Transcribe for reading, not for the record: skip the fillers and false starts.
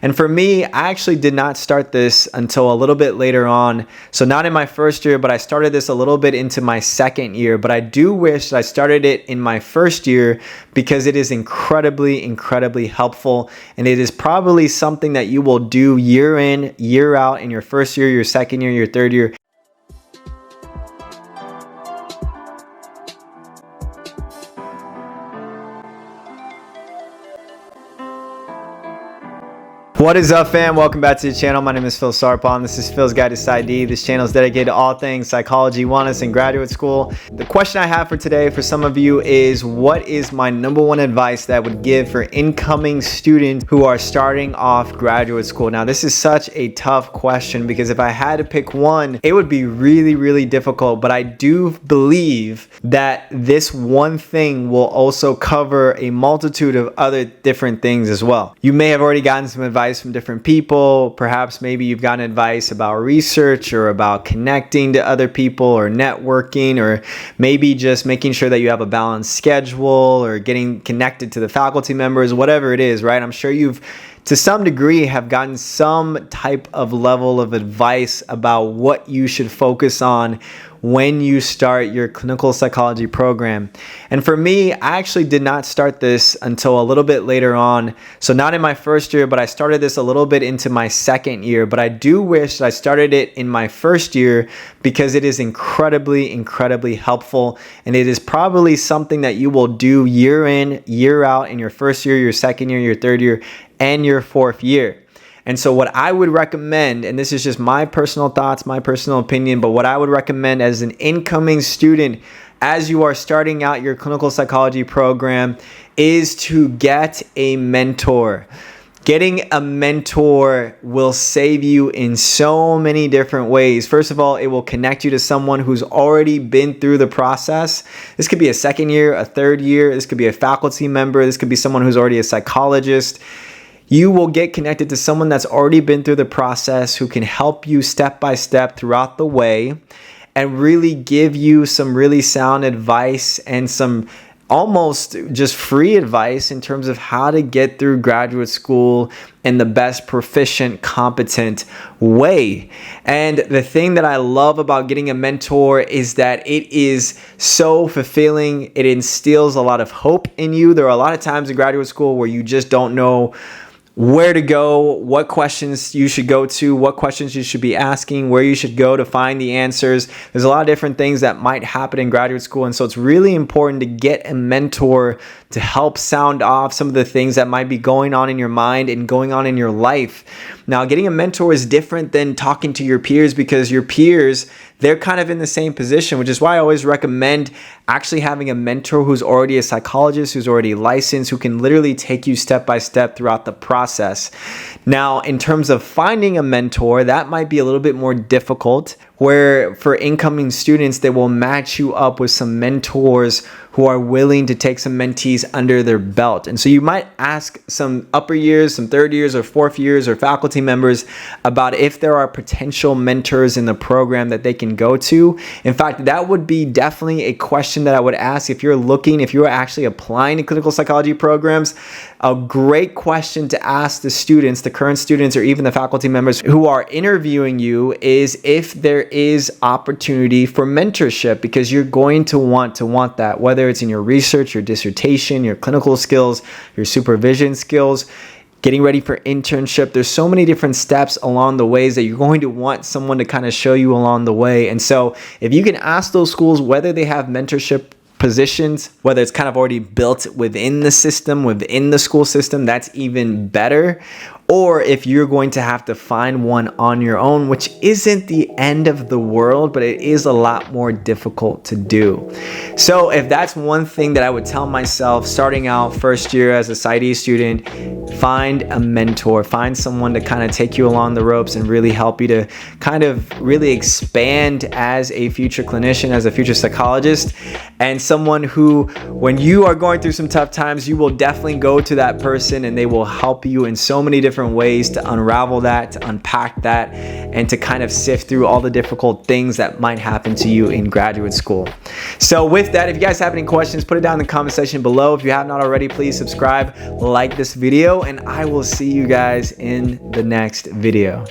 And for me, I actually did not start this until a little bit later on. So not in my first year, but I started this a little bit into my second year. But I do wish that I started it in my first year because it is incredibly, incredibly helpful. And it is probably something that you will do year in, year out in your first year, your second year, your third year. What is up, fam? Welcome back to the channel. My name is Phil Sarpon. This is Phil's Guide to PsyD. This channel is dedicated to all things psychology, wellness, and graduate school. The question I have for today for some of you is, what is my number one advice that I would give for incoming students who are starting off graduate school? Now, this is such a tough question because if I had to pick one, it would be really, really difficult. But I do believe that this one thing will also cover a multitude of other different things as well. You may have already gotten some advice from different people. Perhaps maybe you've gotten advice about research or about connecting to other people or networking, or maybe just making sure that you have a balanced schedule or getting connected to the faculty members, whatever it is, right? I'm sure you've to some degree have gotten some type of level of advice about what you should focus on when you start your clinical psychology program. And for me, I actually did not start this until a little bit later on. So not in my first year, but I started this a little bit into my second year. But I do wish that I started it in my first year because it is incredibly, incredibly helpful. And it is probably something that you will do year in, year out in your first year, your second year, your third year, and your fourth year. And so what I would recommend, and this is just my personal thoughts, my personal opinion, but what I would recommend as an incoming student as you are starting out your clinical psychology program is to get a mentor. Getting a mentor will save you in so many different ways. First of all, it will connect you to someone who's already been through the process. This could be a second year, a third year. This could be a faculty member. This could be someone who's already a psychologist. You will get connected to someone that's already been through the process who can help you step by step throughout the way and really give you some really sound advice and some almost just free advice in terms of how to get through graduate school in the best proficient, competent way. And the thing that I love about getting a mentor is that it is so fulfilling. It instills a lot of hope in you. There are a lot of times in graduate school where you just don't know where to go, what questions you should go to, what questions you should be asking, where you should go to find the answers. There's a lot of different things that might happen in graduate school. And so it's really important to get a mentor to help sound off some of the things that might be going on in your mind and going on in your life. Now, getting a mentor is different than talking to your peers because your peers, they're kind of in the same position, which is why I always recommend actually having a mentor who's already a psychologist, who's already licensed, who can literally take you step by step throughout the process. Now, in terms of finding a mentor, that might be a little bit more difficult, where for incoming students, they will match you up with some mentors who are willing to take some mentees under their belt. And so you might ask some upper years, some third years or fourth years or faculty members about if there are potential mentors in the program that they can go to. In fact, that would be definitely a question that I would ask if you're actually applying to clinical psychology programs. A great question to ask the students, the current students, or even the faculty members who are interviewing you is if there is opportunity for mentorship, because you're going to want that, whether it's in your research, your dissertation, your clinical skills, your supervision skills, getting ready for internship. There's so many different steps along the ways that you're going to want someone to kind of show you along the way. And so if you can ask those schools whether they have mentorship positions, whether it's kind of already built within the system, within the school system, that's even better. Or if you're going to have to find one on your own, which isn't the end of the world, but it is a lot more difficult to do. So if that's one thing that I would tell myself starting out first year as a PsyD student, find a mentor, find someone to kind of take you along the ropes and really help you to kind of really expand as a future clinician, as a future psychologist, and someone who, when you are going through some tough times, you will definitely go to that person and they will help you in so many different different ways to unravel that, to unpack that, and to kind of sift through all the difficult things that might happen to you in graduate school. So with that, if you guys have any questions, put it down in the comment section below. If you have not already, please subscribe, like this video, and I will see you guys in the next video.